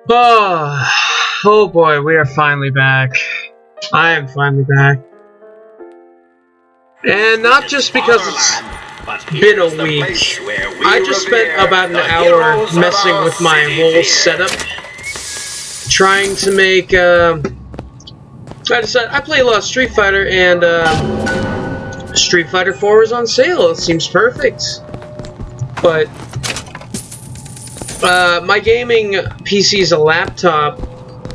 Oh, oh boy, we are finally back. I am finally back. And not just because it's been a week. I just spent about an hour messing with my whole setup. Trying to make, I decided, I play a lot of Street Fighter, and Street Fighter 4 is on sale. It seems perfect. But my gaming PC is a laptop,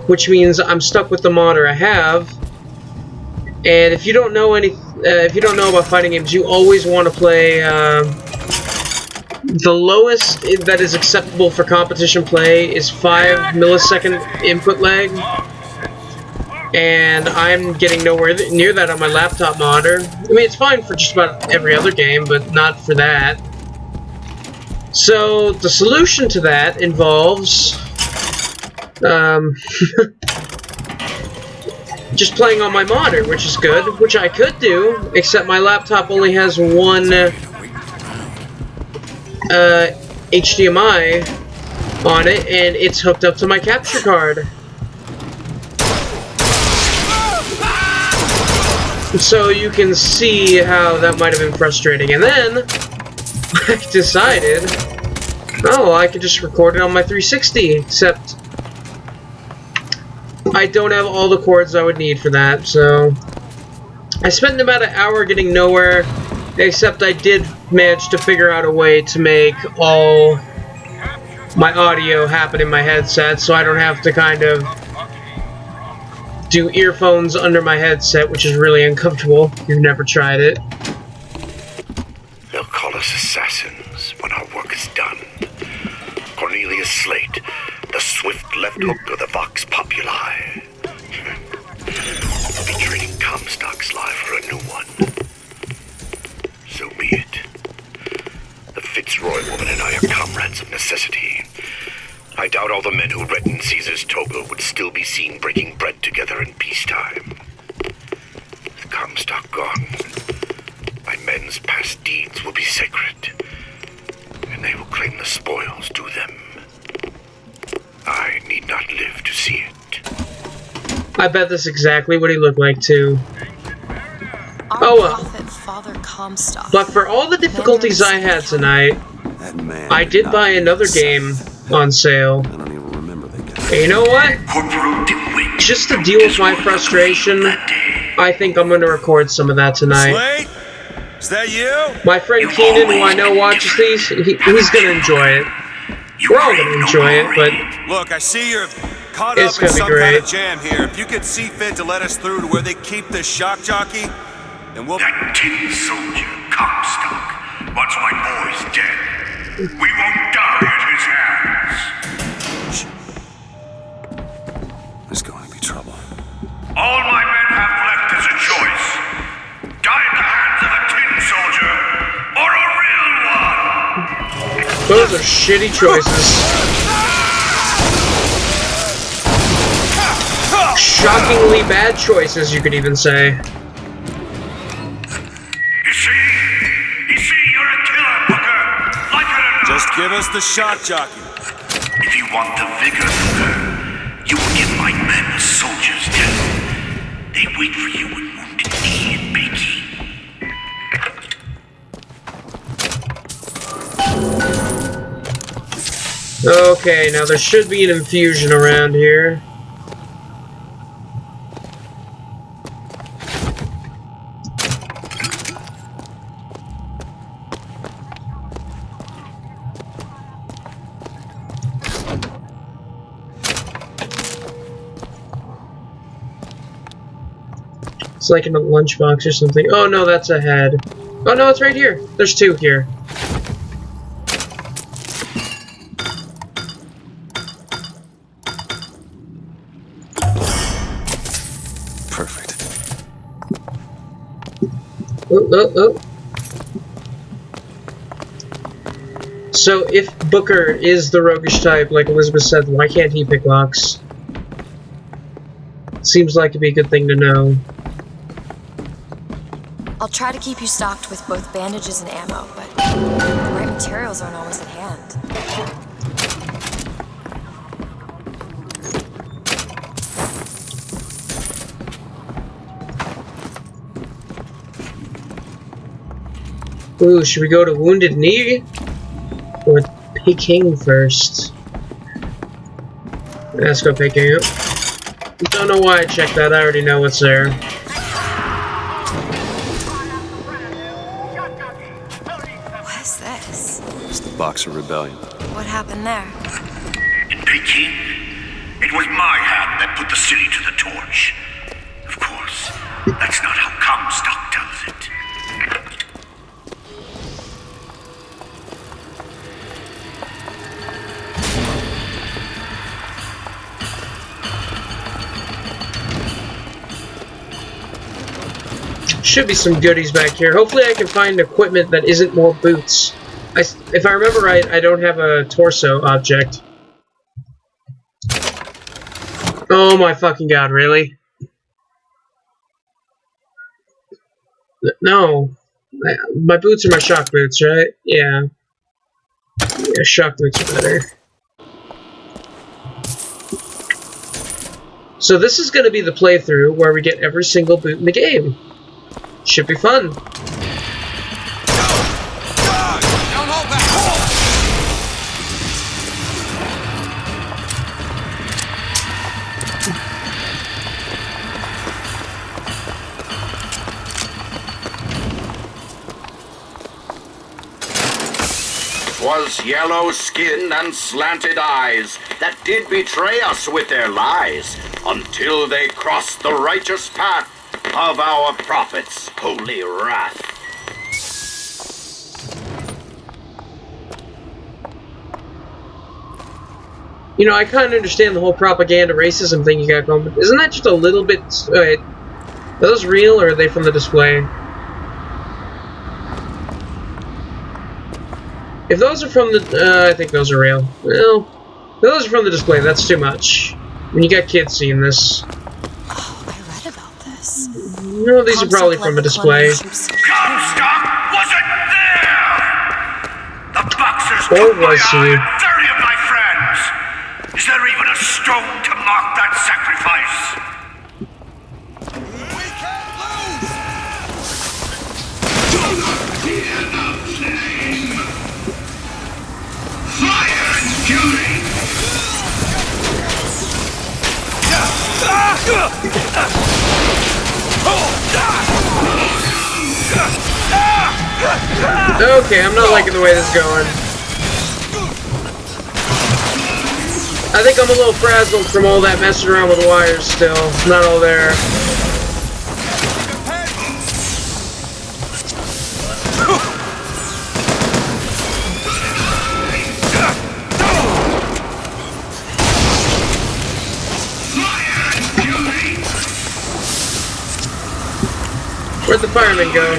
which means I'm stuck with the monitor I have. And if you don't know if you don't know about fighting games, you always want to play the lowest that is acceptable for competition play is 5 millisecond input lag. And I'm getting nowhere near that on my laptop monitor. I mean, it's fine for just about every other game, but not for that. So the solution to that involves just playing on my monitor, which is good, which I could do, except my laptop only has one HDMI on it, and it's hooked up to my capture card. So you can see how that might have been frustrating. And then I decided, oh, I could just record it on my 360, except I don't have all the cords I would need for that, so I spent about an hour getting nowhere, except I did manage to figure out a way to make all my audio happen in my headset, so I don't have to kind of do earphones under my headset, which is really uncomfortable if you've never tried it. They'll call us assassins when our work is done. Cornelius Slate, the swift left hook of the Vox Populi. We'll be trading Comstock's life for a new one. So be it. The Fitzroy woman and I are comrades of necessity. I doubt all the men who reddened Caesar's toga would still be seen breaking bread together in peacetime. With Comstock gone, my men's past deeds will be sacred, and they will claim the spoils due them. I need not live to see it. I bet that's exactly what he looked like, too. Our Oh well. prophet, Father Comstock. But for all the difficulties I had tonight, I did buy another game on sale. I don't even remember the guy. And you know what? Just to deal with my frustration, I think I'm going to record some of that tonight. Slate? Is that you? My friend Keenan, who I know watches these, he's going to enjoy it. We're all going to enjoy it, but Look, I see you're caught It's up in gonna be some great. kind of jam here. If you could see fit to let us through to where they keep this shock jockey, then we'll... That tin soldier, Comstock, wants my boys dead. We won't die at his hands. There's going to be trouble. All my men have left is a choice. Die at the hands of a tin soldier, or a real one. those are shitty choices. Shockingly bad choices, you could even say. You see, you're a killer, Booker. Like it or not. Just give us the shock jockey. If you want the vigor, Booker, you will give my men a soldier's death. They wait for you in Wounded Knee and Bakey. Okay, now there should be an infusion around here. It's like in a lunchbox or something. Oh no, that's a head. Oh no, it's right here. There's two here. Perfect. Oh. So if Booker is the roguish type, like Elizabeth said, why can't he pick locks? Seems like it'd be a good thing to know. I'll try to keep you stocked with both bandages and ammo, but the right materials aren't always at hand. Ooh, should we go to Wounded Knee? Or Peking first? Let's go Peking. Don't know why I checked that, I already know what's there. What is this? It's the Boxer Rebellion. What happened there? In Peking, it was my hand that put the city to the torch. Of course, that's not how Comstock tells it. Should be some goodies back here. Hopefully I can find equipment that isn't more boots. If I remember right, I don't have a torso object. Oh my fucking god, really? No. My boots are my shock boots, right? Yeah. Yeah, shock boots are better. So this is going to be the playthrough where we get every single boot in the game. Should be fun. Was yellow skin and slanted eyes that did betray us with their lies, until they crossed the righteous path of our prophet's holy wrath. You know, I kind of understand the whole propaganda racism thing you got going, but isn't that just a little bit... Wait, are those real, or are they from the display? If those are from the... I think those are real. Well, if those are from the display, that's too much. When you got kids seeing this. Oh, I read about this. No, these are probably from a display. Comstock wasn't there! The Boxers Or took my was he? eye and 30 of my friends! Is there even a stone to mark that sacrifice? We can't lose! Do not fear the flame! Fire and fury! Okay, I'm not liking the way this is going. I think I'm a little frazzled from all that messing around with wires still. Not all there. Where'd the fireman go?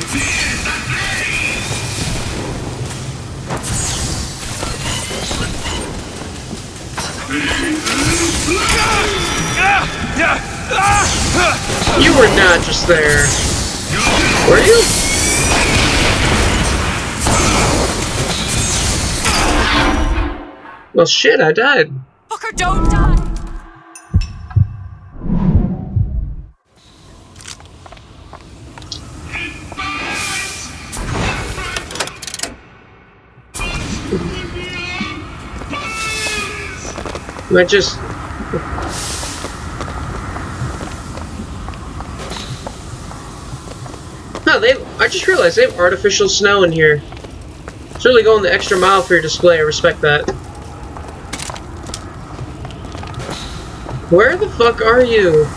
You were not just there. Were you? Well, shit, I died. Booker, don't die! I just... Huh, I just realized they have artificial snow in here. It's really going the extra mile for your display, I respect that. Where the fuck are you?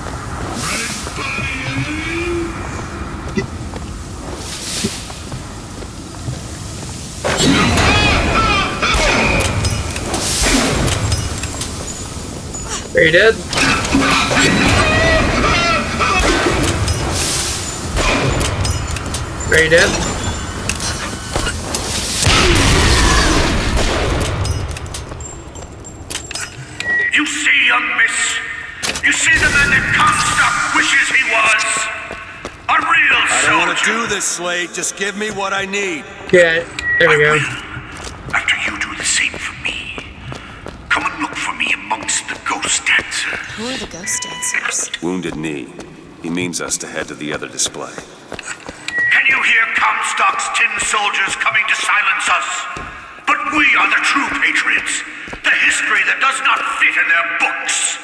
Are you dead? Are you dead? You see, young miss? You see the man that Comstock wishes he was? A real soldier. I don't want to do this, Slade. Just give me what I need. Yeah, there we go. After you do the same for me. Come and look for me amongst the ghost dancers. Who are the ghost dancers? Wounded Knee. He means us to head to the other display. Can you hear Comstock? Comstock's tin soldiers coming to silence us. But we are the true patriots. The history that does not fit in their books.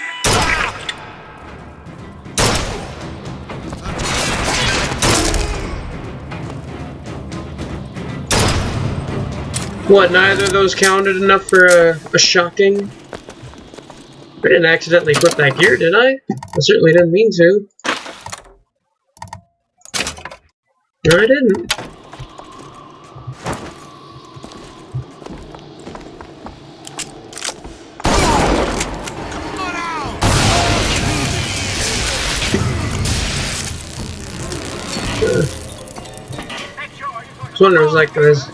What, neither of those counted enough for a shocking? I didn't accidentally flip that gear, did I? I certainly didn't mean to. No, I didn't. I was wondering, it was like this.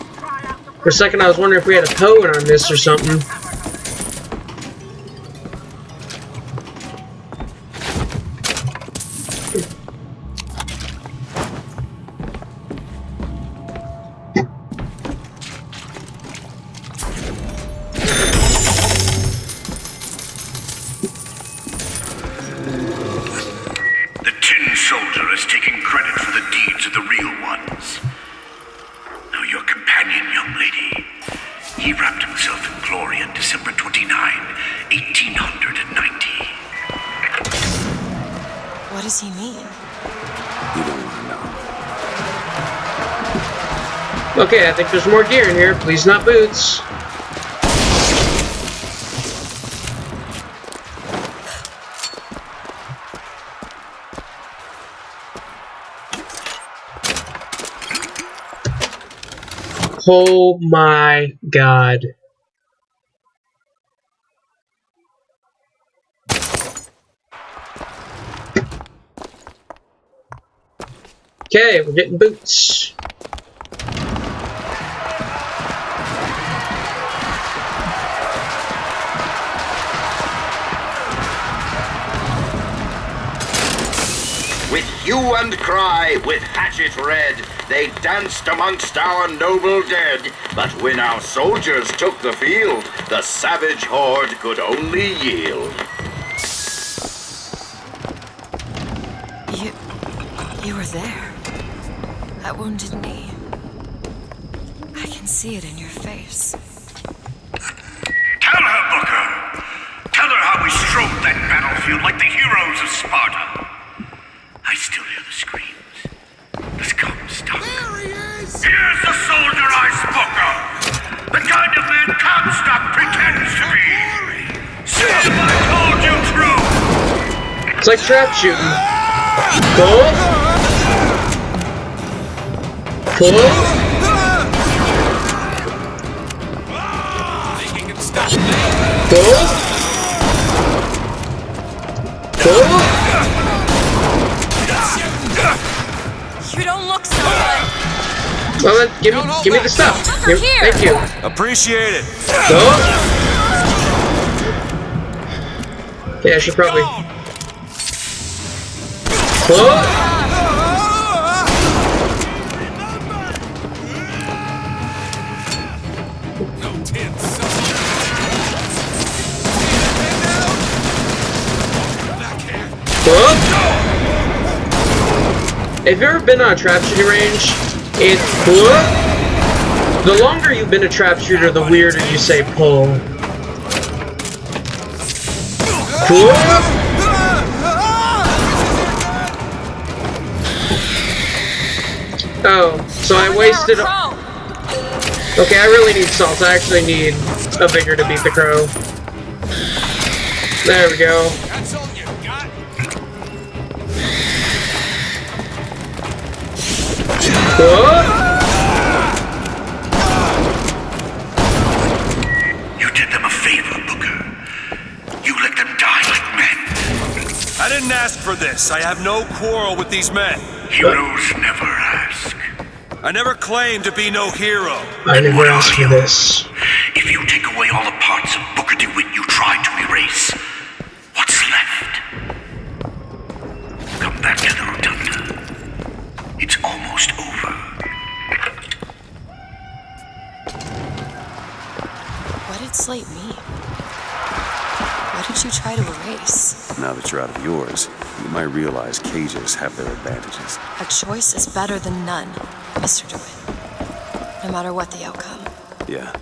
For a second, I was wondering if we had a Poe in our midst or something. The tin soldier is taking credit for the deeds of the real ones. Now your companion, young lady, he wrapped himself in glory on December 29, 1890. What does he mean? You don't want to know. Okay, I think there's more gear in here. Please not boots. Oh my god. Okay, we're getting boots. With hue and cry, with hatchet red, they danced amongst our noble dead. But when our soldiers took the field, the savage horde could only yield. You were there. That wounded knee. I can see it in your face. Tell her, Booker! Tell her how we strode that battlefield like the heroes of Sparta. I still hear the screams. The Comstock. There he is! Here's the soldier I spoke of! The kind of man Comstock pretends to be! See if I told you true! It's like trap shooting. Pull. Pull. Think he can stop me? Pull. Pull. You don't look so good. Well then, give me the stuff. Over here. Thank you. Appreciate it. Go. Okay, I should probably pull. No tin soldier. Back here. Pull. If you've ever been on a trap shooting range, it's pull. The longer you've been a trap shooter, the weirder you say pull. Pull. Oh, so I wasted. Okay, I really need salt. I actually need a vigor to beat the crow. There we go. That's all you got? What? You did them a favor, Booker. You let them die like men. I didn't ask for this. I have no quarrel with these men. Heroes never ask. I never claimed to be no hero. I never asked for this. If you take away all the parts of Booker DeWitt you tried to erase, what's left? Come back to the Rotunda. It's almost over. What did Slate mean? What did you try try to erase. Now that you're out of yours, you might realize cages have their advantages. A choice is better than none, Mr. DeWitt. No matter what the outcome. Yeah.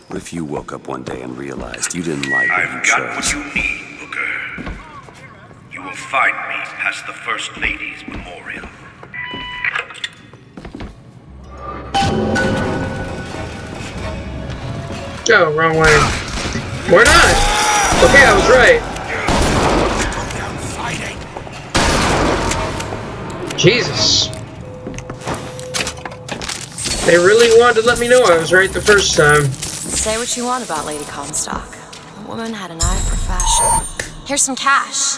What if you woke up one day and realized you didn't like what you I've chose? got what you need, Booker. You will find me past the First Lady's memorial. Oh, wrong way. We're not! Okay, I was right. Jesus. They really wanted to let me know I was right the first time. Say what you want about Lady Comstock. The woman had an eye for fashion. Here's some cash.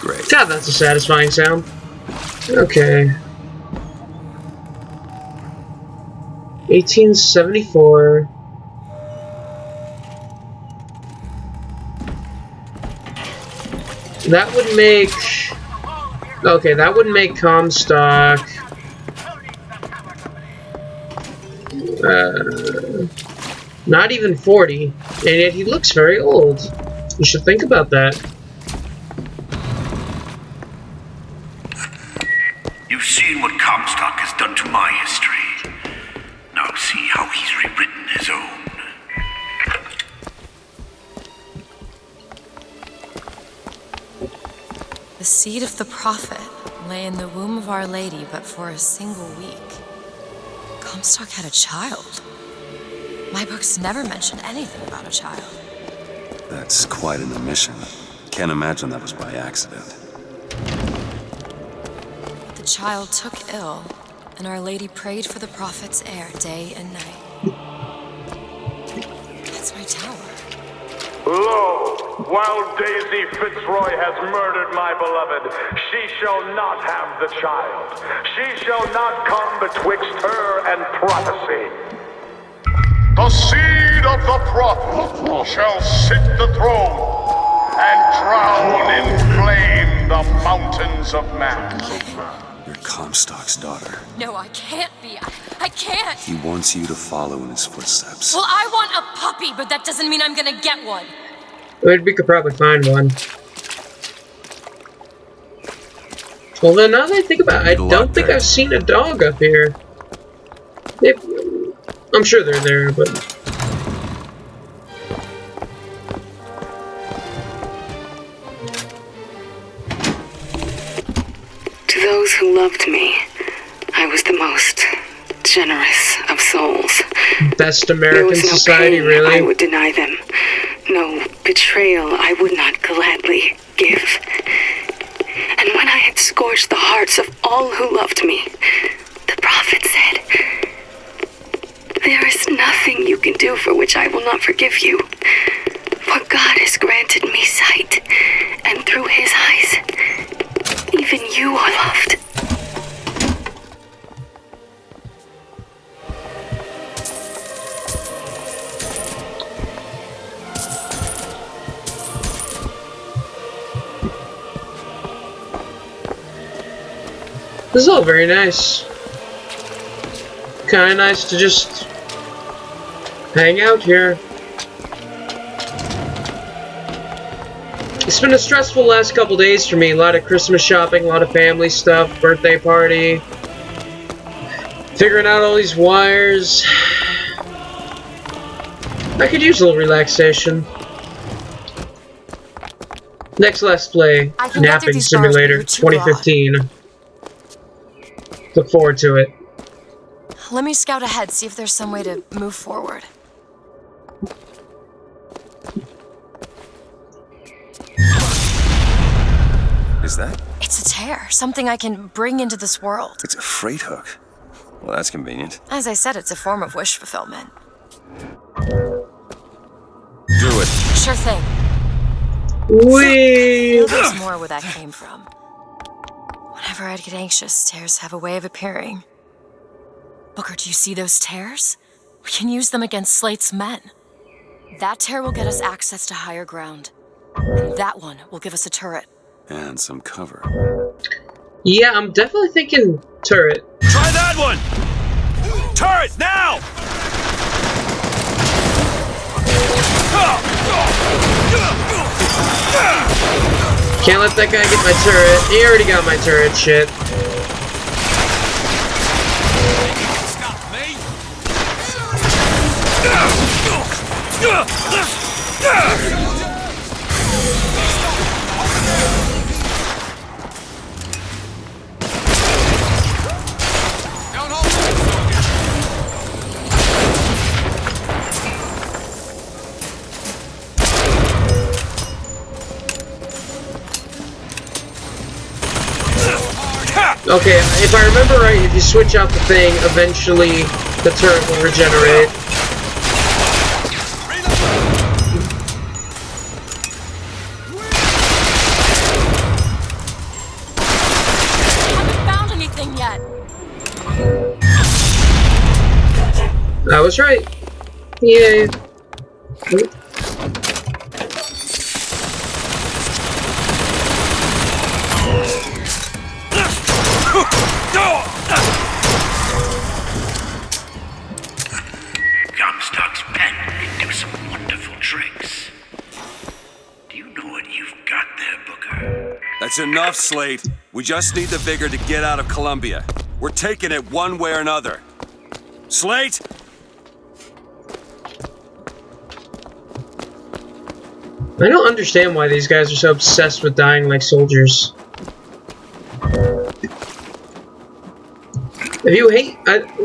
Great. God, that's a satisfying sound. Okay. 1874. That would make... Okay, that would make Comstock... not even 40, and yet he looks very old. You should think about that. You've seen what Comstock has done to my history. Now see how he's rewritten his own. The seed of the prophet lay in the womb of Our Lady, but for a single week. Comstock had a child. My books never mention anything about a child. That's quite an omission. Can't imagine that was by accident. The child took ill, and Our Lady prayed for the prophet's heir day and night. That's my tower. Lo, while Daisy Fitzroy has murdered my beloved, she shall not have the child. She shall not come betwixt her and prophecy. The seed of the prophet shall sit the throne and drown in flame the mountains of man. You're Comstock's daughter. No, I can't be. I can't. He wants you to follow in his footsteps. Well, I want a puppy, but that doesn't mean I'm gonna get one. We could probably find one. Well, then, now that I think about it, I don't think I've seen a dog up here. I'm sure they're there, but... To those who loved me, I was the most generous of souls. Best There American was no society, pain really? I would deny them. No betrayal I would not gladly give. And when I had scorched the hearts of all who loved me, the prophet said, "There is nothing you can do for which I will not forgive you. For God has granted me sight, and through his eyes, even you are loved." This is all very nice. Kinda nice to just hang out here. It's been a stressful last couple days for me. A lot of Christmas shopping, a lot of family stuff, birthday party. Figuring out all these wires. I could use a little relaxation. Next Let's Play, I can get through Napping these bars, but Simulator you're too broad. 2015. Look forward to it. Let me scout ahead, see if there's some way to move forward. Is that? It's a tear, something I can bring into this world. It's a freight hook. Well, that's convenient. As I said, it's a form of wish fulfillment. Do it. Sure thing. Whee! There's more where that came from. Whenever I'd get anxious, tears have a way of appearing. Booker, do you see those tears? We can use them against Slate's men. That tear will get us access to higher ground. And that one will give us a turret. And some cover. Yeah, I'm definitely thinking turret. Try that one! Turret, now! Can't let that guy get my turret. He already got my turret, shit. Okay, if I remember right, if you switch out the thing, eventually the turret will regenerate. Haven't found anything yet. I was right. Yay. Comstock's pen can do some wonderful tricks. Do you know what you've got there, Booker? That's enough, Slate. We just need the vigor to get out of Columbia. We're taking it one way or another. Slate! I don't understand why these guys are so obsessed with dying like soldiers. If you hate...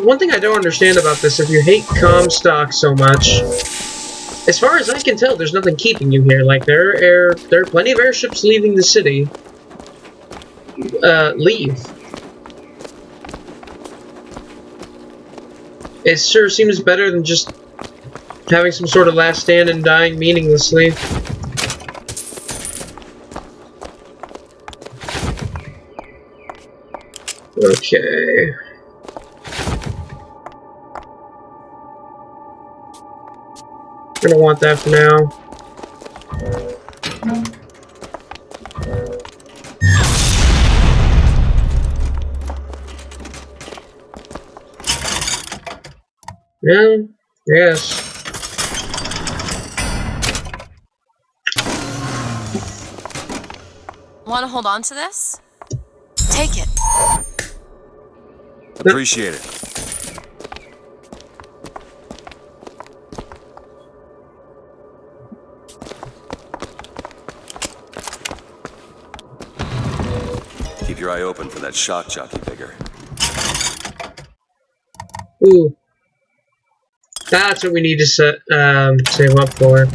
one thing I don't understand about this, if you hate Comstock so much, as far as I can tell, there's nothing keeping you here. Like, there are plenty of airships leaving the city. Leave. It sure seems better than just having some sort of last stand and dying meaninglessly. Okay. I don't want that for now. Yeah, yes. Want to hold on to this? Take it. Appreciate it. Keep your eye open for that shock jockey figure. Ooh. That's what we need to save up for.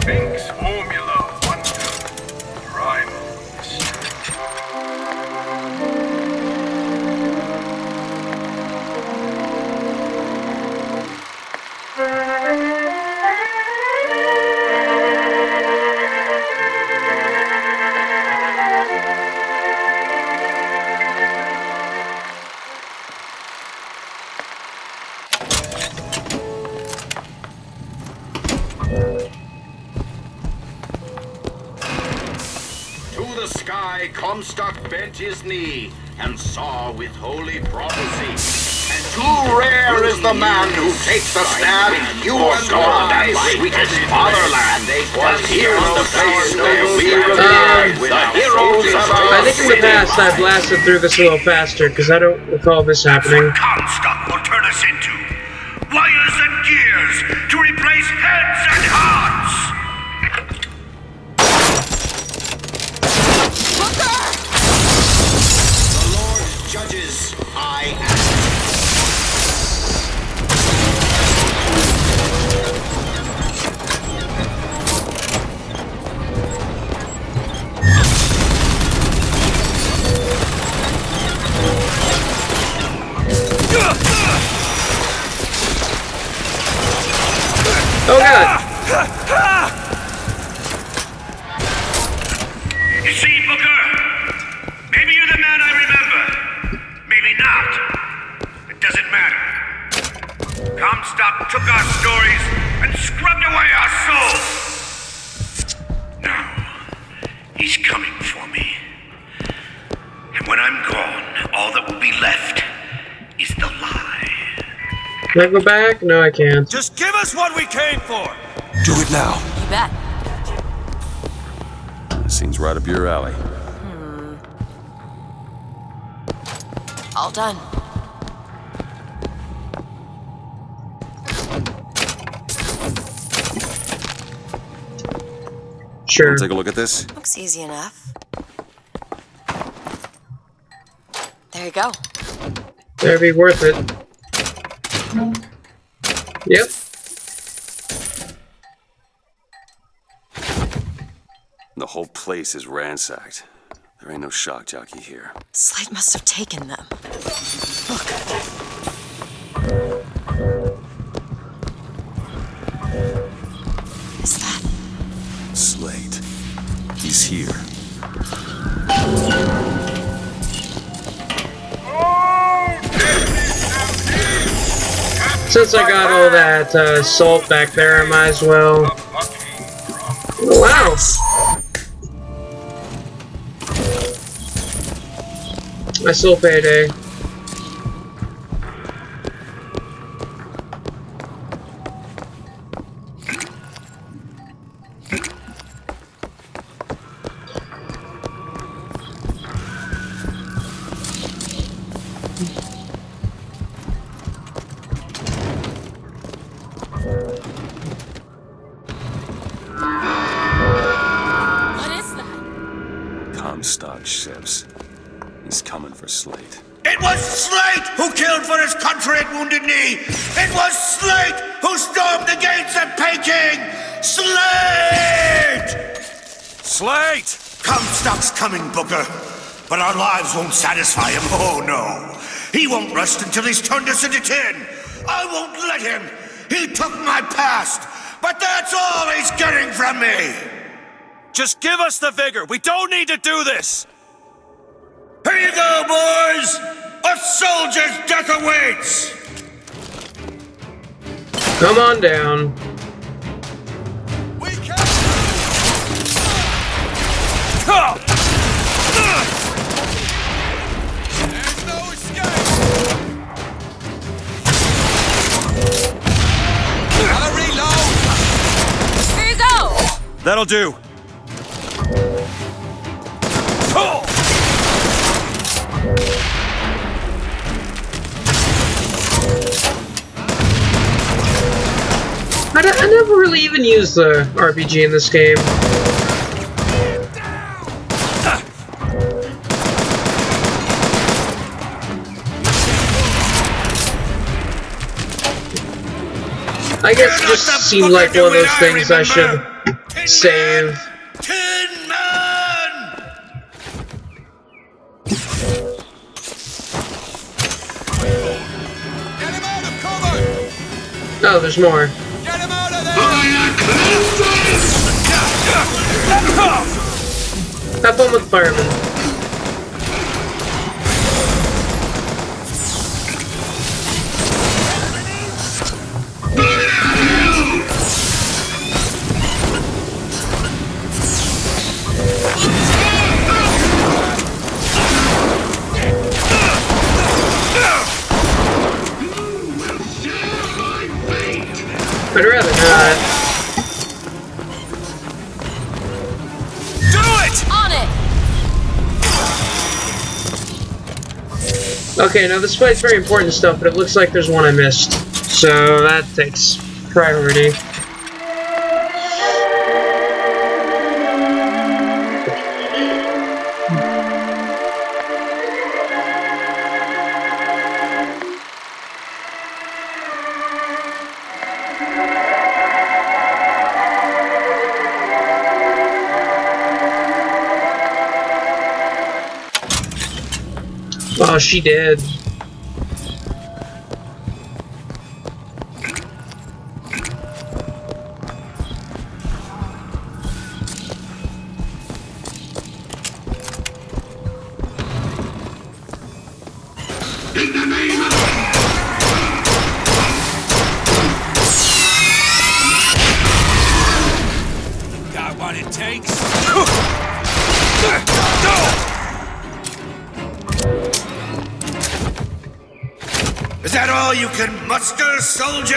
Makes formula wonder. Primal strength. Comstock bent his knee and saw with holy prophecy. And too rare is the man who takes a stand. You and I, sweetest fatherland, was here in the face where we revered the heroes of our I think in the past I blasted through this a little faster because I don't recall this happening. Comstock will turn us into wires and gears to replace heads and hearts. Judges, I am. Oh god! You see, Booker? Maybe you're the man I remember. Maybe not. It doesn't matter. Comstock took our stories and scrubbed away our souls. Now, he's coming for me. And when I'm gone, all that will be left is the lie. Can I go back? No, I can't. Just give us what we came for! Do it now. You bet. Seems right up your alley. All done. Sure. Wanna take a look at this? Looks easy enough. There you go. That'd be worth it. Yep. The whole place is ransacked. There ain't no shock jockey here. Slate must have taken them. Look. Is that? Slate. He's here. Since I got all that salt back there, I might as well. Wow! I still payday. What is that? Comstock ships. He's coming for Slate. It was Slate who killed for his country at Wounded Knee! It was Slate who stormed the gates of Peking! Slate! Slate! Comstock's coming, Booker. But our lives won't satisfy him, oh no. He won't rest until he's turned us into tin. I won't let him. He took my past, but that's all he's getting from me. Just give us the vigor. We don't need to do this. Here you go, boys! A soldier's death awaits! Come on down. We can. There's no escape. Gotta reload. Here you go! That'll do. I never really even used the RPG in this game. I guess it just seemed like one of those things I should save. Tin Man! Get him out of cover. Oh, there's more. Get him out of there. Have fun with firemen. I'd rather not. Do it! On it! Okay, now this fight's very important stuff, but it looks like there's one I missed. So that takes priority. Oh, she did. all you can muster, soldier?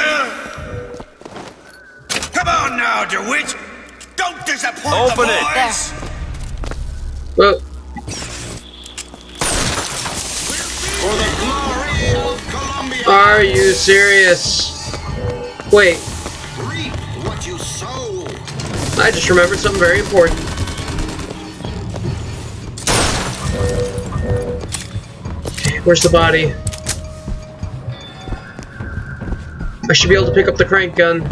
Come on now, DeWitt! Don't disappoint Open the it. boys! Well, For the glory of Columbia! are you serious? Wait, Reap what you sow! I just remembered something very important. Okay, where's the body? I should be able to pick up the crank gun.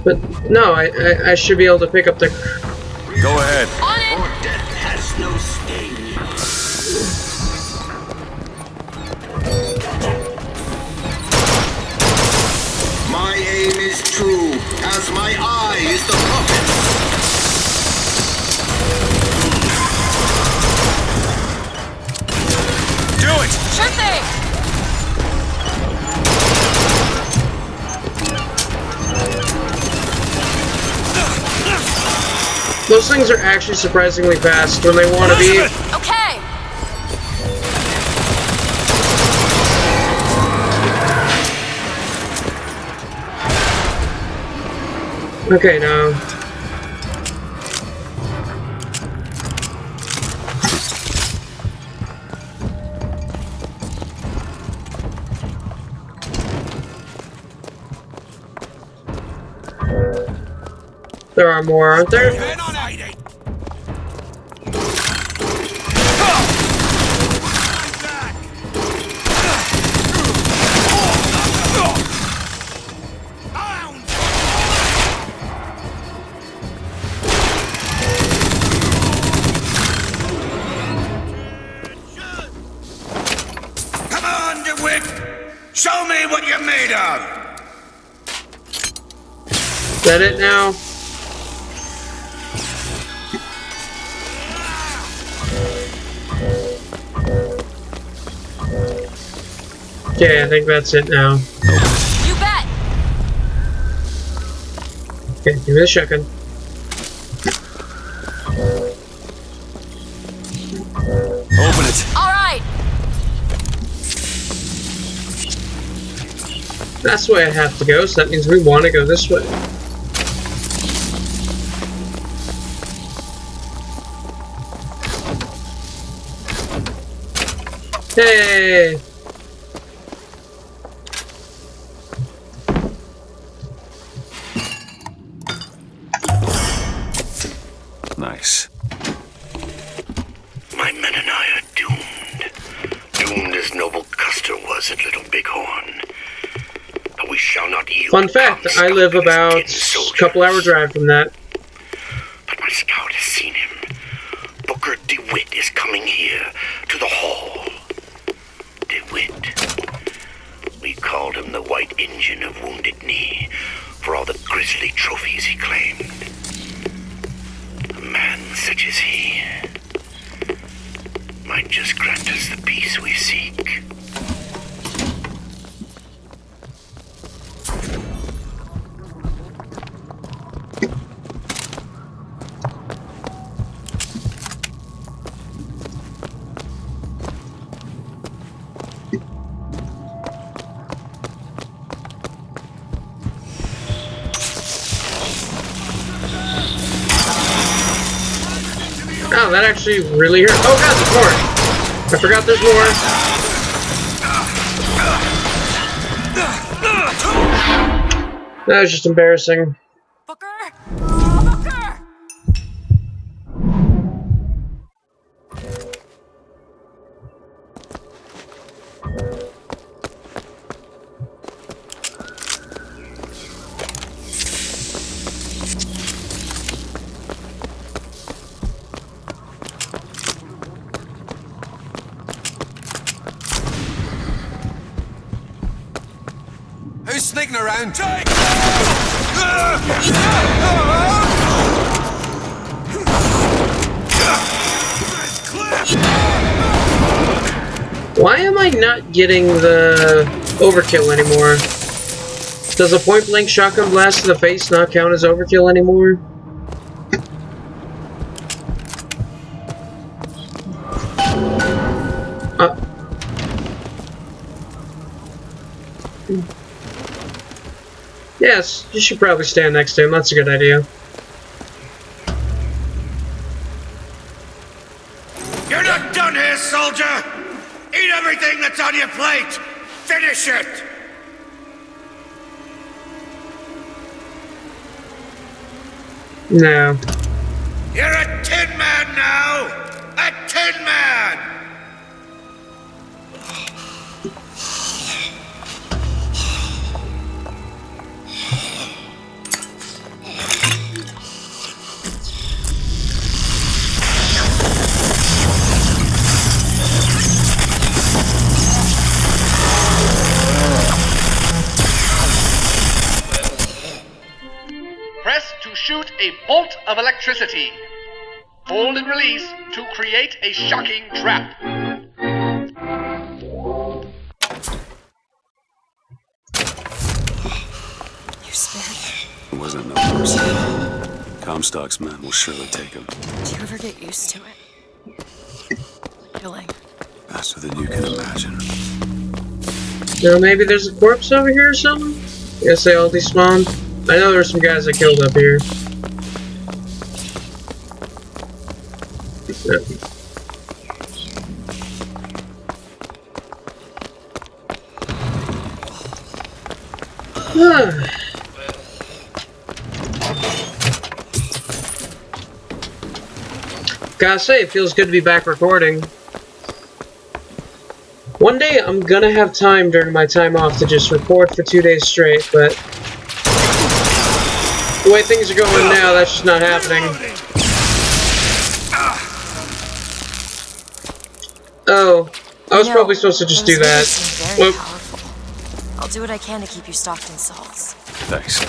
But no, I should be able to pick up the... Go ahead. On it! For death has no sting! My aim is true, as my eye is the prophet! Do it! Sure thing! Those things are actually surprisingly fast when they want to be. Okay! Okay, now. There are more, aren't there? Come on, DeWitt! Show me what you're made of! Is that it now? Okay, I think that's it now. You bet! Okay, give me a second. Open it. Alright! That's the way I have to go, so that means we want to go this way. Hey! Nice. My men and I are doomed. Doomed as Noble Custer was at Little Bighorn. But we shall not yield. Fun fact, I live about a couple hour drive from that. But my scout has seen him. Booker DeWitt is coming here to the hall. DeWitt. We called him the White Engine of Wounded Knee for all the grisly trophies he claimed. A man such as he might just grant us the peace we seek. Oh, that actually really hurt. Oh god, there's more! I forgot there's more. That was just embarrassing. Booker? Booker! Who's sneaking around? Why am I not getting the overkill anymore? Does a point-blank shotgun blast to the face not count as overkill anymore? Yes, you should probably stand next to him. That's a good idea. You're not done here, soldier! Eat everything that's on your plate! Finish it! No. You're a tin man now! A tin man! Press to shoot a bolt of electricity. Hold and release to create a shocking trap. You spared. It wasn't no mercy. Comstock's men will surely take him. Do you ever get used to it? Killing. Faster than you can imagine. So maybe there's a corpse over here or something? Guess they all despawned. I know there were some guys I killed up here. Gotta say, it feels good to be back recording. One day I'm gonna have time during my time off to just record for 2 days straight, but the way things are going now, that's just not happening. Oh, I was probably supposed to just do that. Very powerful. I'll do what I can to keep you stocked in salts. Thanks.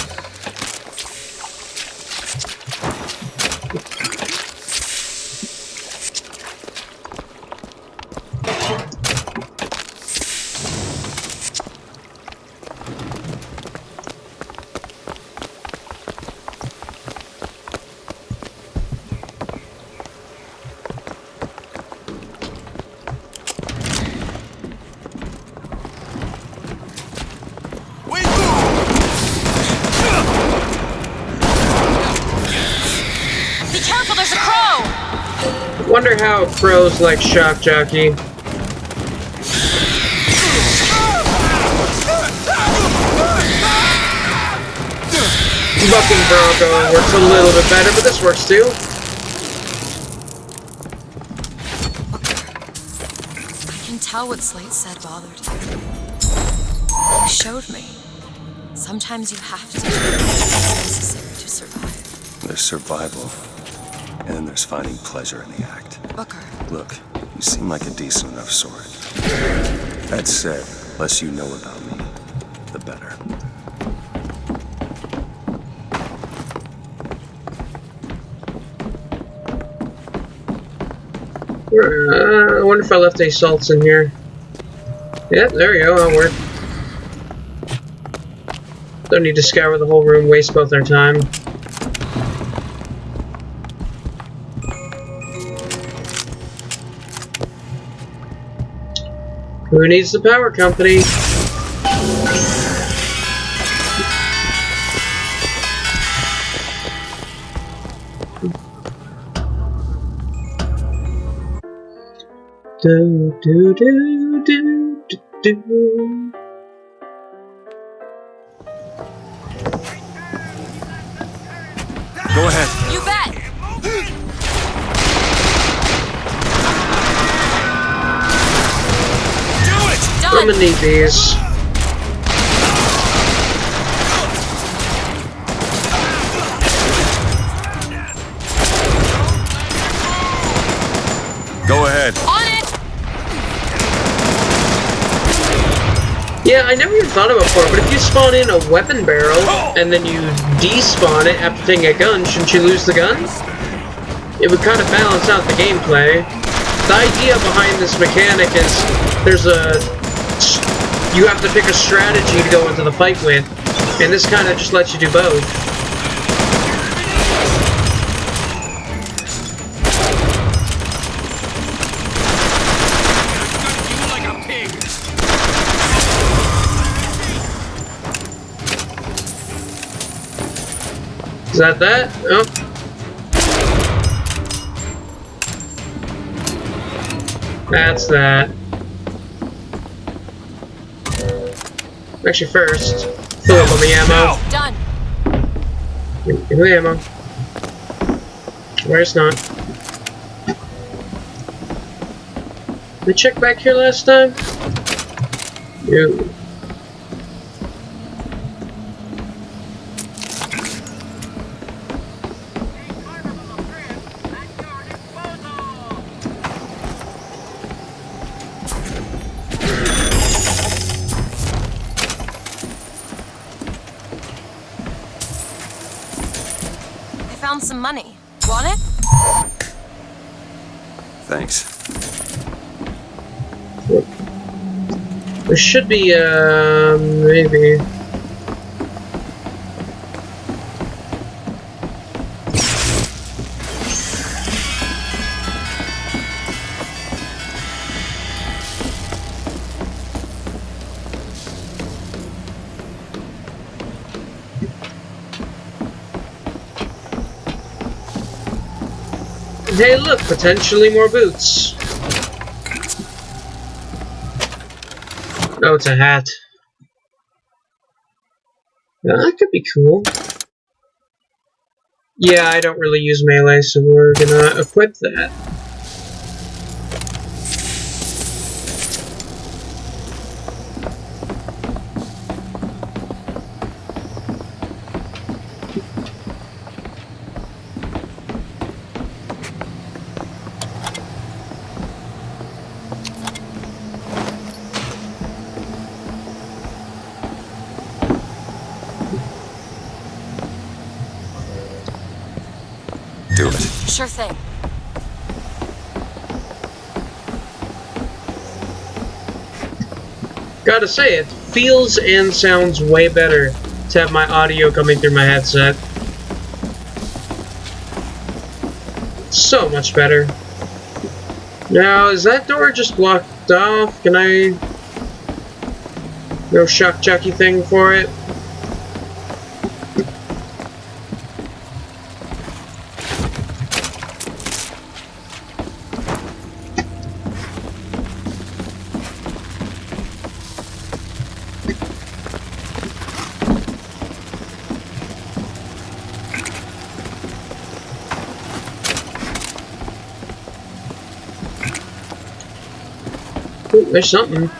Wonder how crows like Shock Jockey. Bucking Bronco works a little bit better, but this works too. I can tell what Slate said bothered you. He showed me. Sometimes you have to do what's necessary to survive. There's survival, and then there's finding pleasure in the act. Booker. Look, you seem like a decent enough sort. That said, less you know about me, the better. I wonder if I left any salts in here. Yeah, there we go, that'll work. Don't need to scour the whole room, waste both our time. Who needs the power company? Do do do do do do. Go ahead. You bet. I'm gonna need these. Go ahead. On it. Yeah, I never even thought of it before, but if you spawn in a weapon barrel and then you despawn it after taking a gun, shouldn't you lose the gun? It would kind of balance out the gameplay. The idea behind this mechanic is you have to pick a strategy to go into the fight with. And this kind of just lets you do both. Is that that? Oh. That's that. Actually, first, fill up on the ammo. Done. Give me the ammo. Where's not? Did I check back here last time? No. Found some money. Want it? Thanks. There should be, maybe. Hey, look, potentially more boots. Oh, it's a hat. That could be cool. Yeah, I don't really use melee, so we're gonna equip that. Do it. Sure thing. Gotta say, it feels and sounds way better to have my audio coming through my headset. So much better. Now, is that door just blocked off? Can I... no shock jockey thing for it? Ooh, there's something.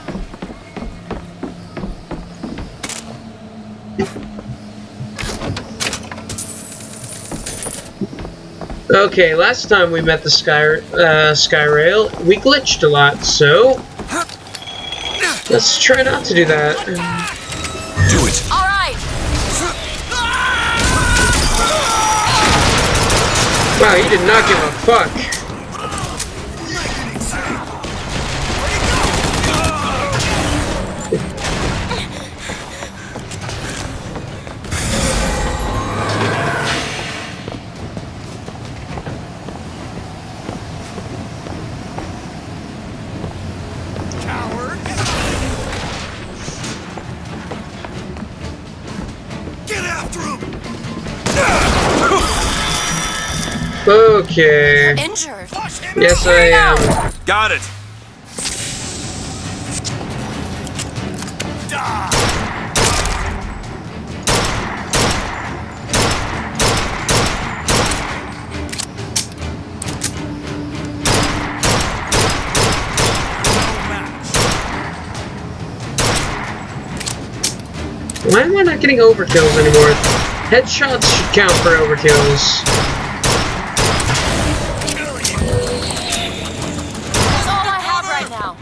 Okay, last time we met the Skyrail, we glitched a lot, so let's try not to do that. Do it. All right. Wow, you did not give a fuck. Okay. Injured. Yes, I am. Got it. Why am I not getting overkills anymore? Headshots should count for overkills. That's all I have right now.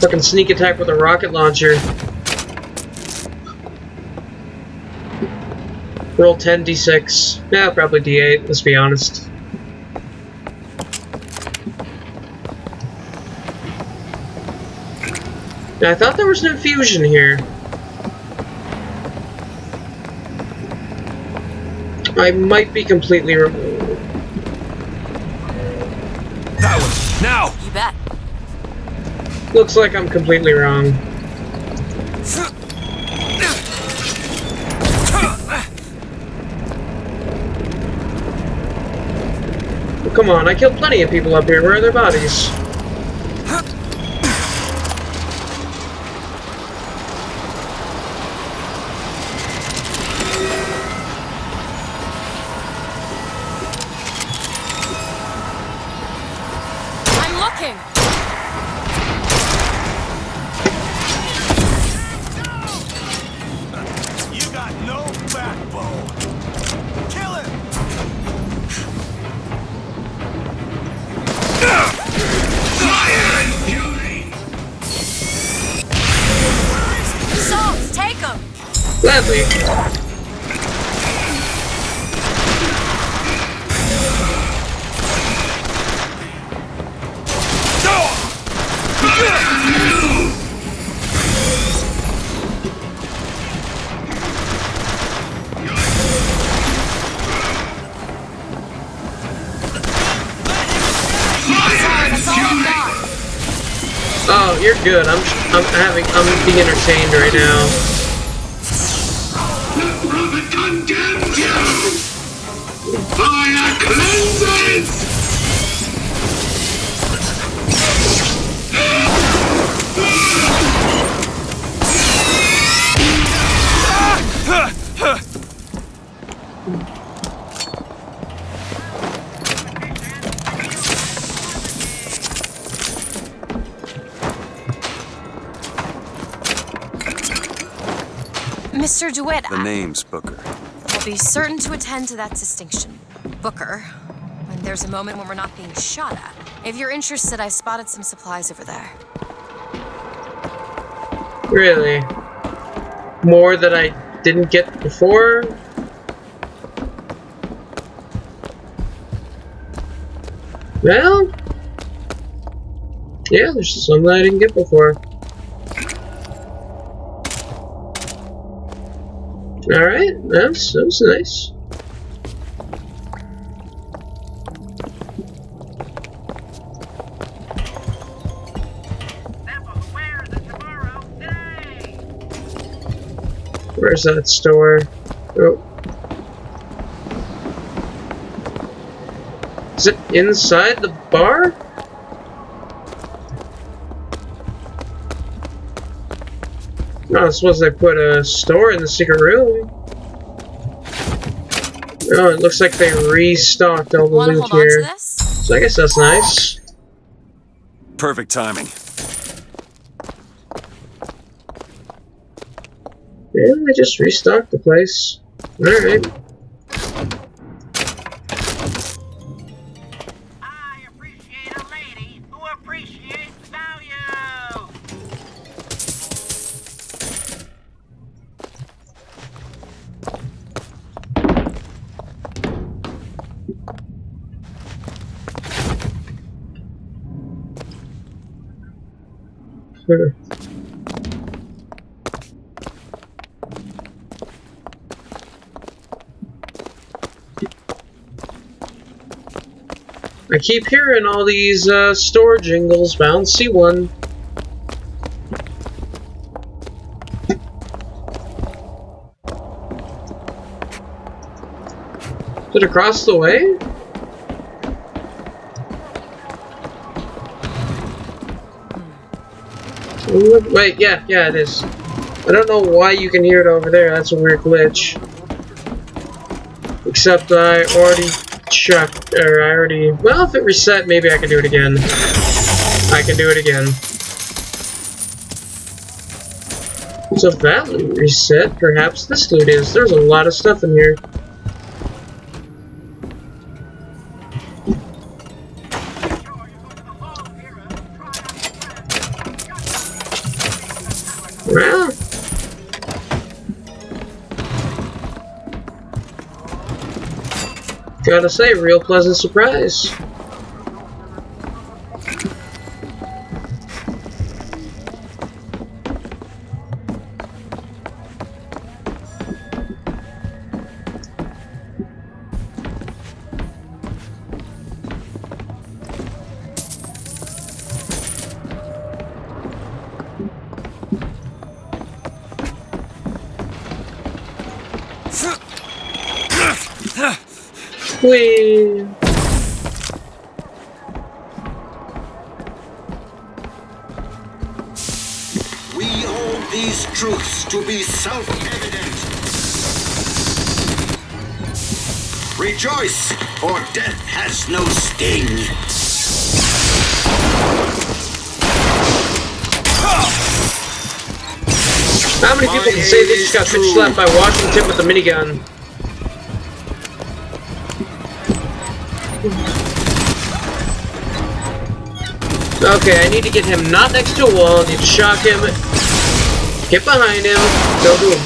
Fucking sneak attack with a rocket launcher. Roll 10d6. Yeah, probably d8, let's be honest. Now, I thought there was an infusion here. I might be completely wrong. That one! Now! You bet. Looks like I'm completely wrong. Well, come on, I killed plenty of people up here. Where are their bodies? Gladly. Oh, you're good. I'm being entertained right now. Condemns you! Fire cleanses! Mr. DeWitt, The name's Booker. I'll be certain to attend to that distinction. Booker, when there's a moment when we're not being shot at. If you're interested, I spotted some supplies over there. Really? More that I didn't get before? Well, yeah, there's some that I didn't get before. Alright, that was nice. Where's that store? Oh. Is it inside the bar? No, I suppose they put a store in the secret room. Oh, it looks like they restocked all the loot here. So I guess that's nice. Perfect timing. Yeah, I just restocked the place. Alright. I appreciate a lady who appreciates value. I keep hearing all these store jingles, but I don't see one. Is it across the way? Wait, yeah, it is. I don't know why you can hear it over there. That's a weird glitch. Except I already checked, or I already... Well, if it reset, maybe I can do it again. I can do it again. So if that loot reset, perhaps this loot is. There's a lot of stuff in here. Well, gotta say, real pleasant surprise. Whee! We hold these truths to be self-evident. Rejoice, for death has no sting. How many people can say they just got bitch slapped by Washington with a minigun? Okay, I need to get him not next to a wall. I need to shock him. Get behind him. Go boom.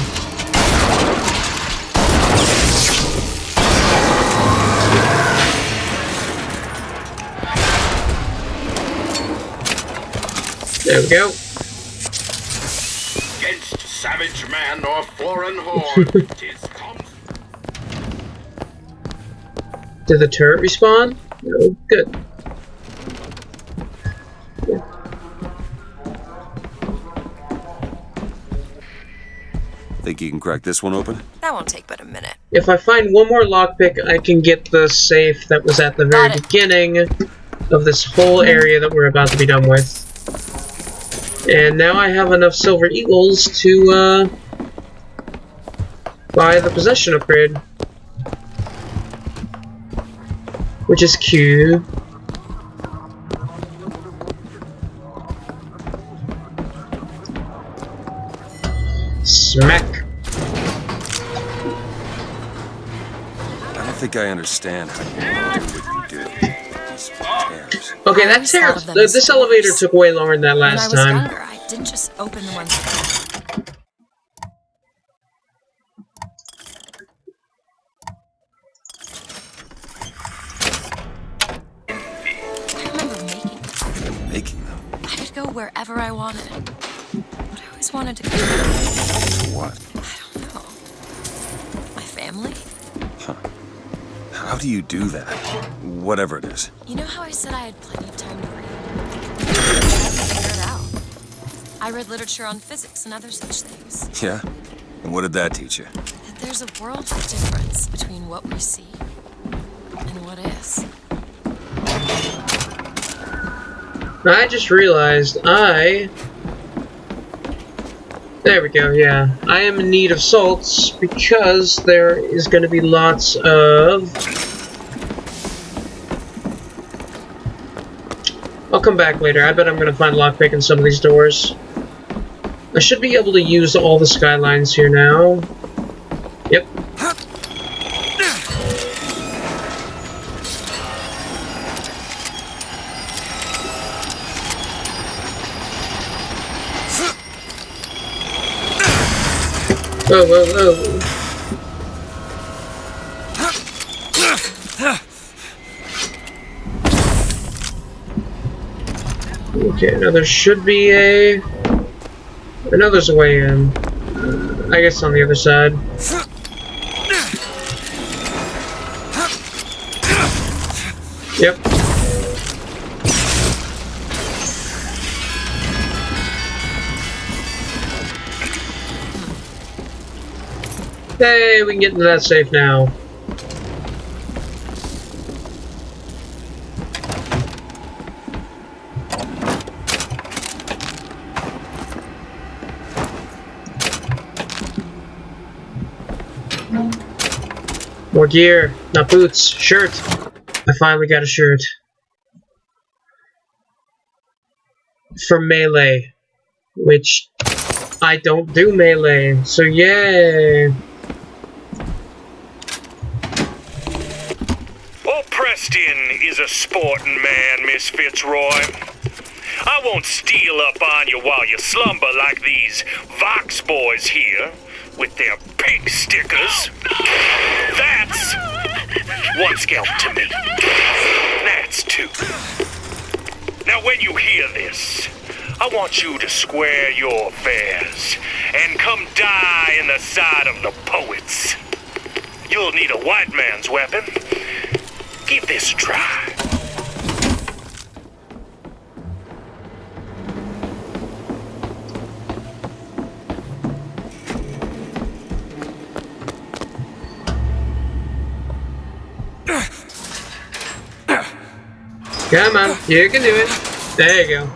There we go. Against savage man or foreign horde, 'tis Did the turret respawn? No, good. Think you can crack this one open? That won't take but a minute. If I find one more lockpick, I can get the safe that was at the very beginning of this whole area that we're about to be done with. And now I have enough silver eagles to buy the possession upgrade. Which is cute. Smack. I don't think I understand how you do what you do. These tears. Okay, that tear. This elevator took way longer than that last When I was time. younger, I didn't just open the ones. I remember Making them? I could go wherever I wanted. But I always wanted to go. What? I don't know. My family? Huh. How do you do that? Whatever it is. You know how I said I had plenty of time to read? I figured it out. I read literature on physics and other such things. Yeah? And what did that teach you? That there's a world of difference between what we see and what is. I just realized there we go, yeah. I am in need of salts because there is going to be lots of... I'll come back later. I bet I'm going to find lockpick in some of these doors. I should be able to use all the skylines here now. Yep. Whoa, whoa, whoa. Okay, now there should be a... I know there's a way in. I guess on the other side. Yep. Hey, we can get into that safe now. More gear, not boots, shirt. I finally got a shirt. For melee, which I don't do melee, so yay. Old Preston is a sporting man, Miss Fitzroy. I won't steal up on you while you slumber like these Vox boys here with their pink stickers. That's one scalp to me. That's two. Now when you hear this, I want you to square your affairs and come die in the side of the poets. You'll need a white man's weapon. Give this a try. Come on, you can do it. There you go.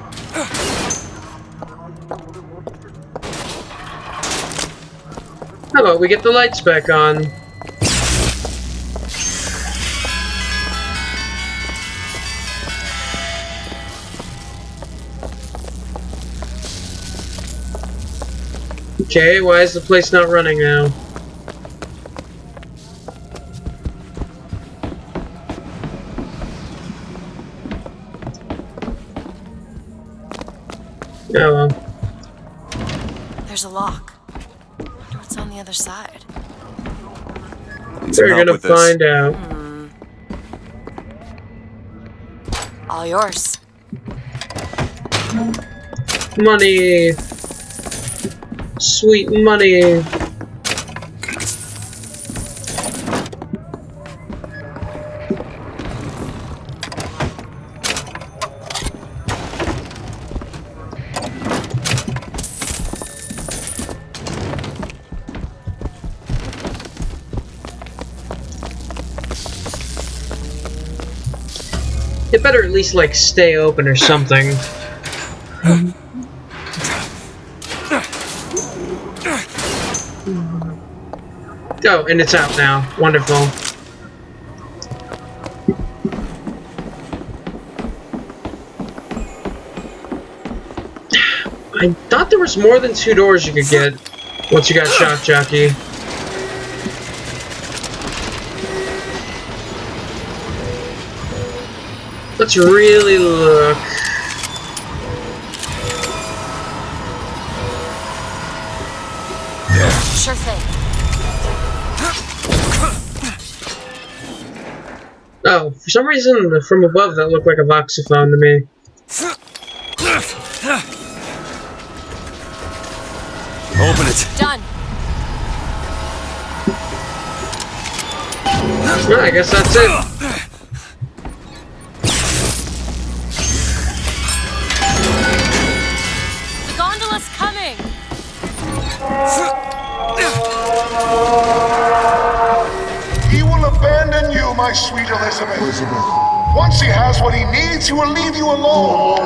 How about we get the lights back on? Okay, why is the place not running now? Oh well. There's a lock. Wonder what's on the other side. We're gonna find out. All yours. Money! Sweet money! It better at least, like, stay open or something. Oh, and it's out now. Wonderful. I thought there was more than 2 doors you could get once you got Shock Jockey. Let's really look. Sure thing. Oh, for some reason, from above, that looked like a voxophone to me. Open it. Done. Well, I guess that's it. The gondola's coming. He will abandon you, my sweet Elizabeth. Once he has what he needs, he will leave you alone.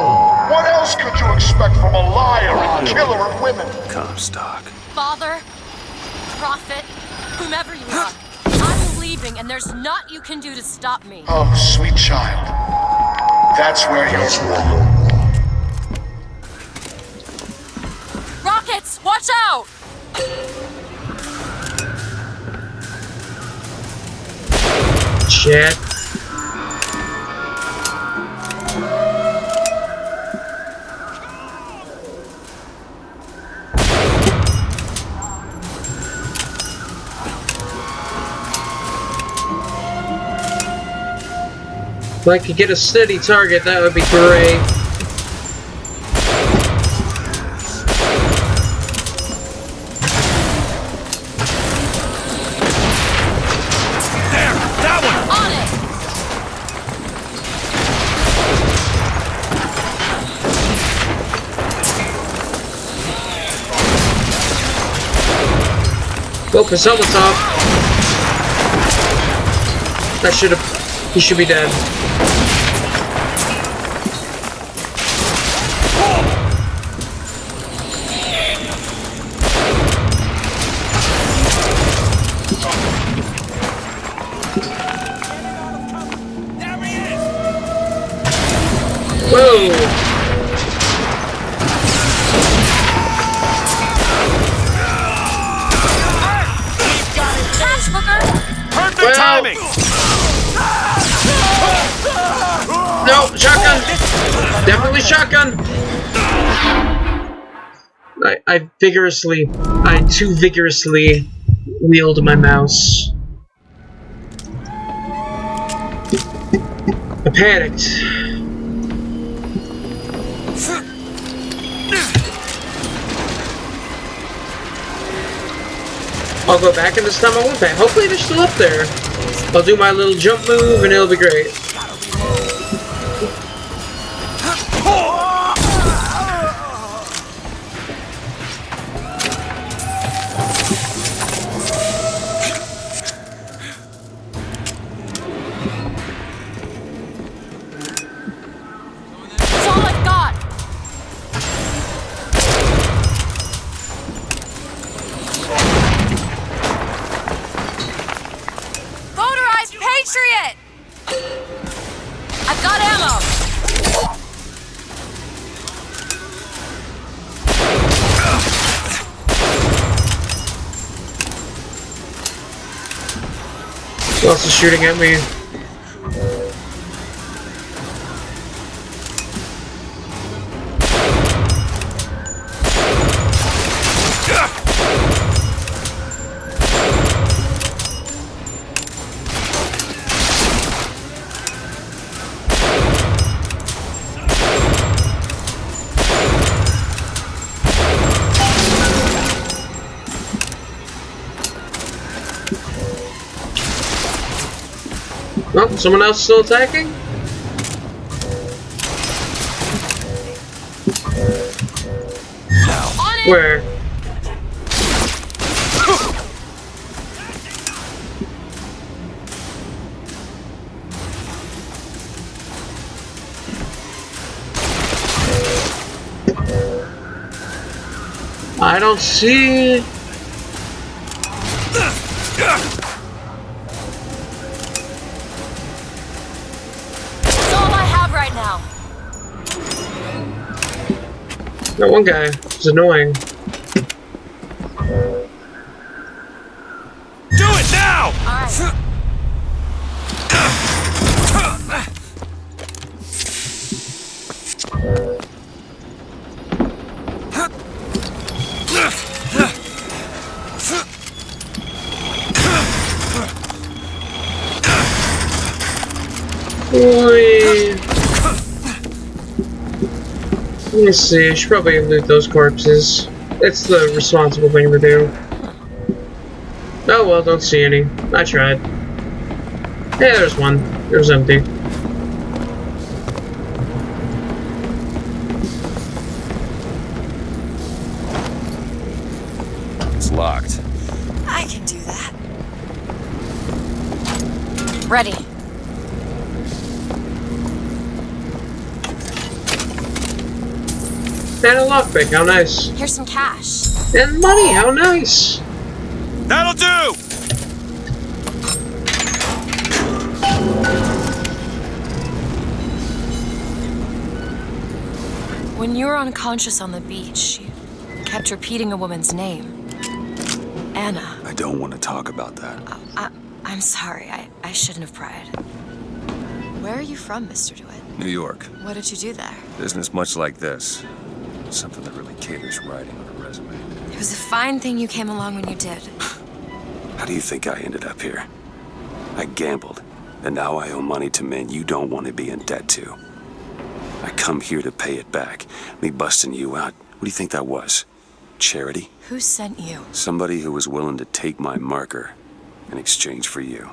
What else could you expect from a liar and killer of women? Comstock. Father, prophet, whomever you are, I'm leaving and there's naught you can do to stop me. Oh, sweet child. That's where you're wrong. Rockets, watch out! Shit. If I could get a steady target, that would be great. There! That one! On it! Focus helmet's off. That should have... He should be dead. Whoa! Catch, Booker! Perfect timing! No, shotgun! Definitely shotgun! I too vigorously wield my mouse. I panicked. I'll go back and this time I won't back. Hopefully they're still up there. I'll do my little jump move and it'll be great. That's all I've got! Motorized Patriot! I've got ammo! Who else is shooting at me? Oh, someone else still attacking? Where? I don't see. Right now. That one guy is annoying. Do it now! Alright. Boy. Let me see, I should probably loot those corpses. It's the responsible thing to do. Oh well, don't see any. I tried. Yeah, there's one. It was empty. It's locked. I can do that. Ready. And a lockpick, how nice. Here's some cash. And money, how nice. That'll do! When you were unconscious on the beach, you kept repeating a woman's name. Anna. I don't want to talk about that. I'm sorry. I shouldn't have pried. Where are you from, Mr. DeWitt? New York. What did you do there? Business much like this. Something that really caters writing on a resume. It was a fine thing you came along when you did. How do you think I ended up here? I gambled, and now I owe money to men you don't want to be in debt to. I come here to pay it back. Me busting you out, what do you think that was? Charity? Who sent you? Somebody who was willing to take my marker in exchange for you.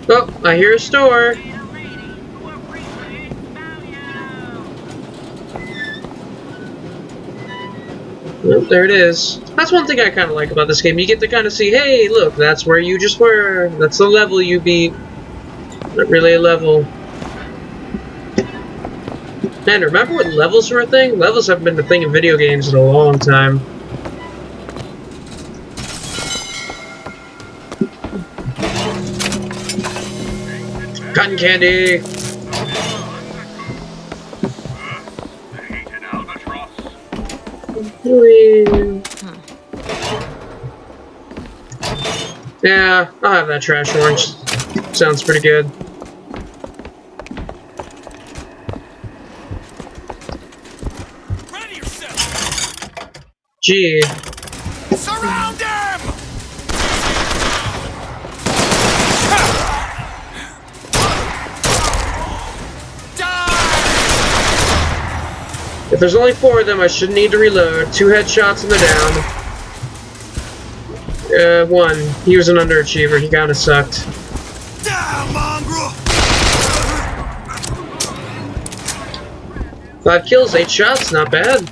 Oh, I hear a store. Oh, there it is. That's one thing I kind of like about this game. You get to kind of see, hey, look, that's where you just were. That's the level you beat. Not really a level. Man, remember when levels were a thing? Levels haven't been a thing in video games in a long time. Cotton candy! Yeah, I'll have that trash orange. Sounds pretty good. Ready yourself! Gee. Surround him! If there's only 4 of them, I shouldn't need to reload. 2 headshots and they're down. 1. He was an underachiever. He kinda sucked. Down, mongrel! 5 kills, 8 shots. Not bad.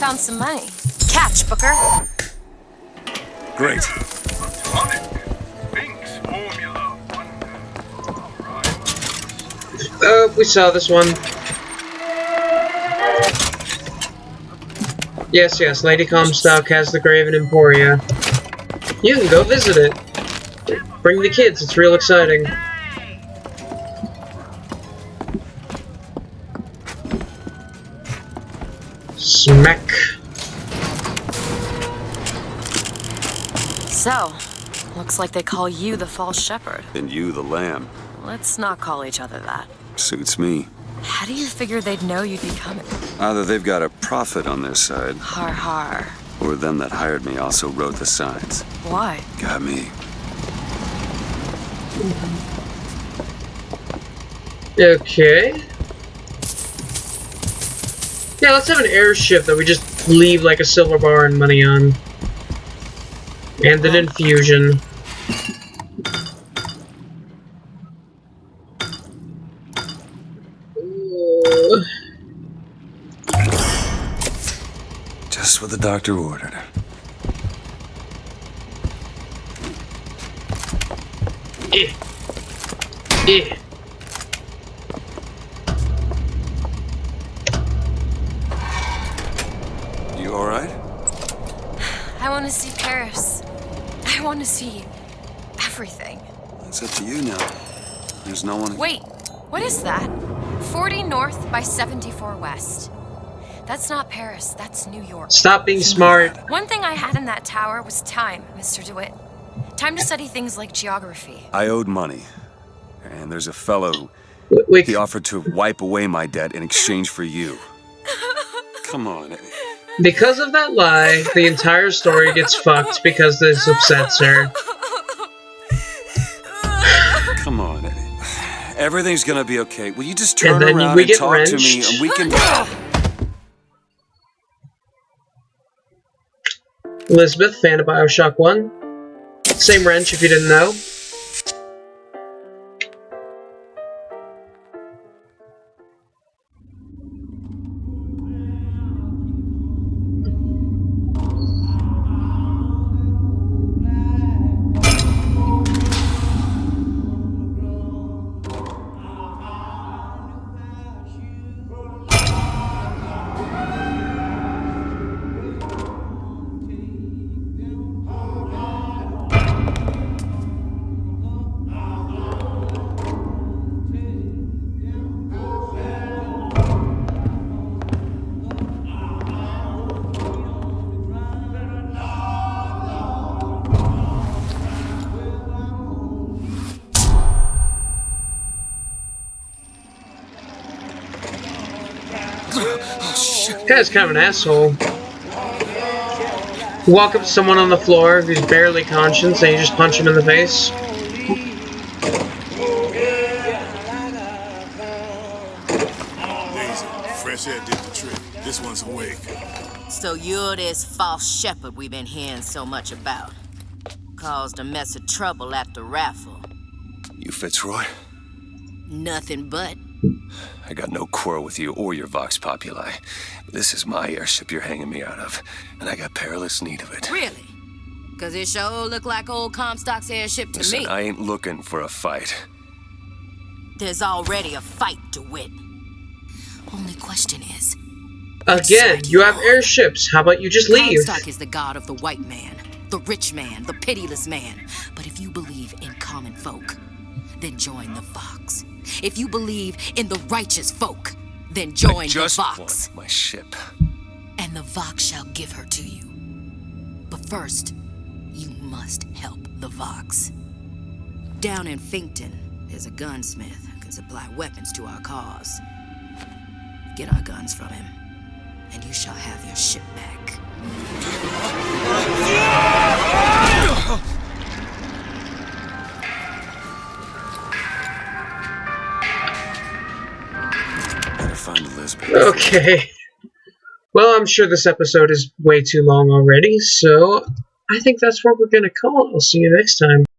Found some money. Catch, Booker. Great. We saw this one. Yes, yes, Lady Comstock has the Graven Emporia. You can go visit it. Bring the kids, it's real exciting. Smack. So, looks like they call you the false shepherd. And you, the lamb. Let's not call each other that. Suits me. How do you figure they'd know you'd be coming? Either they've got a prophet on their side, Har har. or them that hired me also wrote the signs. Why? Got me. Okay. Yeah, let's have an airship that we just leave like a silver bar and money on. And an infusion. Just what the doctor ordered. Yeah. You alright? I want to see Paris. I want to see everything. It's up to you now. There's no one... Wait, what is that? 40 north by 74 west. That's not Paris, that's New York. Stop being smart. One thing I had in that tower was time, Mr. DeWitt. Time to study things like geography. I owed money. And there's a fellow... Wait, He offered to wipe away my debt in exchange for you. Come on. because of that lie, the entire story gets fucked because this upsets her. Come on. Everything's gonna be okay. Will you just turn And then around we and get talk to me wrenched. and we can... Elizabeth, fan of Bioshock 1. Same wrench if you didn't know. Guy's kind of an asshole. You walk up to someone on the floor who's barely conscious and you just punch him in the face. Daisy, fresh air did the trick. This one's awake. So you're this false shepherd we've been hearing so much about. Caused a mess of trouble at the raffle. You Fitzroy? Nothing but. I got no quarrel with you or your Vox Populi. But this is my airship you're hanging me out of, and I got perilous need of it. Really? Cause it sure looked like old Comstock's airship to Listen, me. I ain't looking for a fight. There's already a fight to win. Only question is... Again, you have airships. How about you just leave? Comstock is the god of the white man, the rich man, the pitiless man. But if you believe in common folk, then join the Vox. If you believe in the righteous folk, then join the Vox. My ship. And the Vox shall give her to you. But first, you must help the Vox. Down in Finkton, there's a gunsmith who can supply weapons to our cause. Get our guns from him, and you shall have your ship back. Better find Elizabeth. Okay. Well, I'm sure this episode is way too long already, so I think that's what we're gonna call it. I'll see you next time.